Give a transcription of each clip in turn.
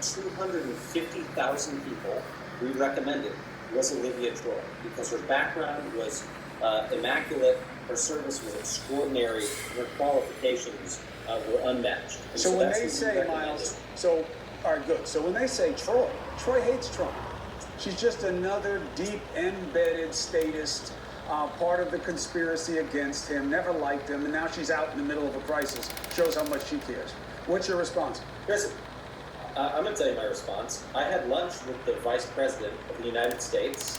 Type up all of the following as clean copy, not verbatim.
250,000 people we recommended was Olivia Troy because her background was immaculate, her service was extraordinary, her qualifications were unmatched. So when they say, Miles, all right, good. So when they say Troy hates Trump. She's just another deep embedded statist, part of the conspiracy against him, never liked him, and now she's out in the middle of a crisis. Shows how much she cares. What's your response? Chris, I'm going to tell you my response. I had lunch with the Vice President of the United States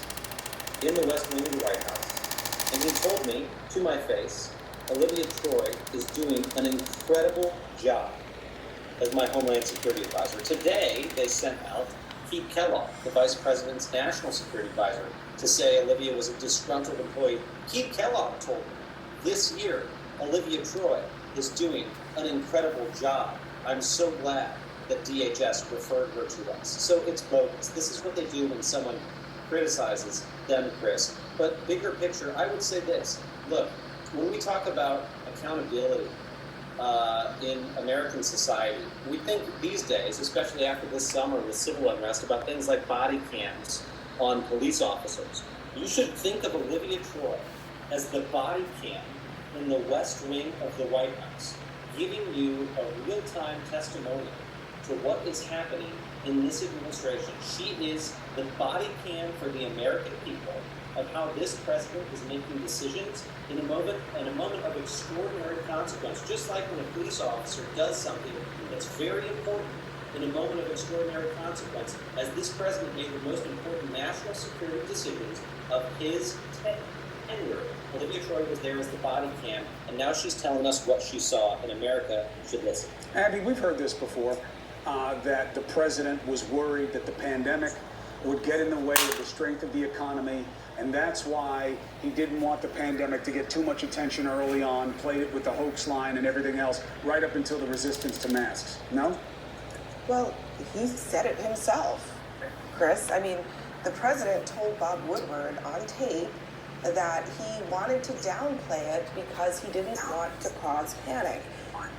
in the West Wing of the White House, and he told me, to my face, Olivia Troy is doing an incredible job as my Homeland Security Advisor. Today, they sent out Pete Kellogg, the Vice President's National Security Advisor, to say Olivia was a disgruntled employee. Pete Kellogg told me this year, Olivia Troy is doing an incredible job. I'm so glad that DHS referred her to us. So it's bogus. This is what they do when someone criticizes them, Chris. But bigger picture, I would say this. Look, when we talk about accountability in American society, we think these days, especially after this summer with civil unrest, about things like body cams on police officers. You should think of Olivia Troy as the body cam in the West Wing of the White House, giving you a real-time testimonial to what is happening in this administration. She is the body cam for the American people of how this president is making decisions in a moment of extraordinary consequence. Just like when a police officer does something that's very important in a moment of extraordinary consequence, as this president made the most important national security decisions of his tenure. Olivia Troy was there as the body cam, and now she's telling us what she saw, and America should listen. Abby, we've heard this before, that the president was worried that the pandemic would get in the way of the strength of the economy, and that's why he didn't want the pandemic to get too much attention early on, played it with the hoax line and everything else, right up until the resistance to masks. No? Well, he said it himself, Chris. I mean, the president told Bob Woodward on tape that he wanted to downplay it because he didn't want to cause panic.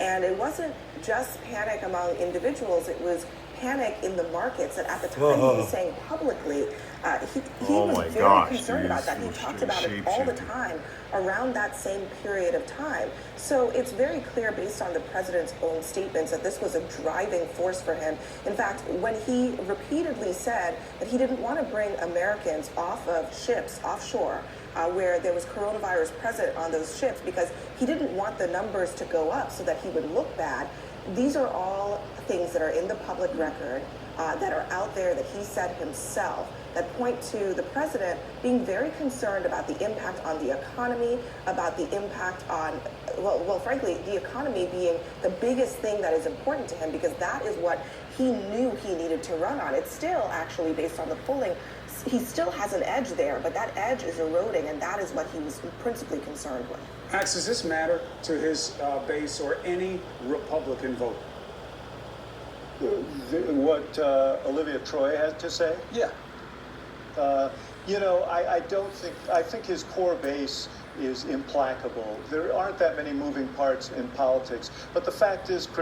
And it wasn't just panic among individuals, it was panic in the markets. And at the time, he was saying publicly, he was very concerned about that. He talked about it all the time around that same period of time. So it's very clear based on the president's own statements that this was a driving force for him. In fact, when he repeatedly said that he didn't want to bring Americans off of ships offshore, where there was coronavirus present on those ships, because he didn't want the numbers to go up so that he would look bad. These are all things that are in the public record, that are out there that he said himself, that point to the president being very concerned about the impact on the economy, about the impact on, well, frankly, the economy being the biggest thing that is important to him, because that is what he knew he needed to run on. It's still actually, based on the polling, he still has an edge there, but that edge is eroding, and that is what he was principally concerned with. Max, does this matter to his base or any Republican vote? What Olivia Troy had to say? Yeah. I think his core base is implacable. There aren't that many moving parts in politics, but the fact is, Chris,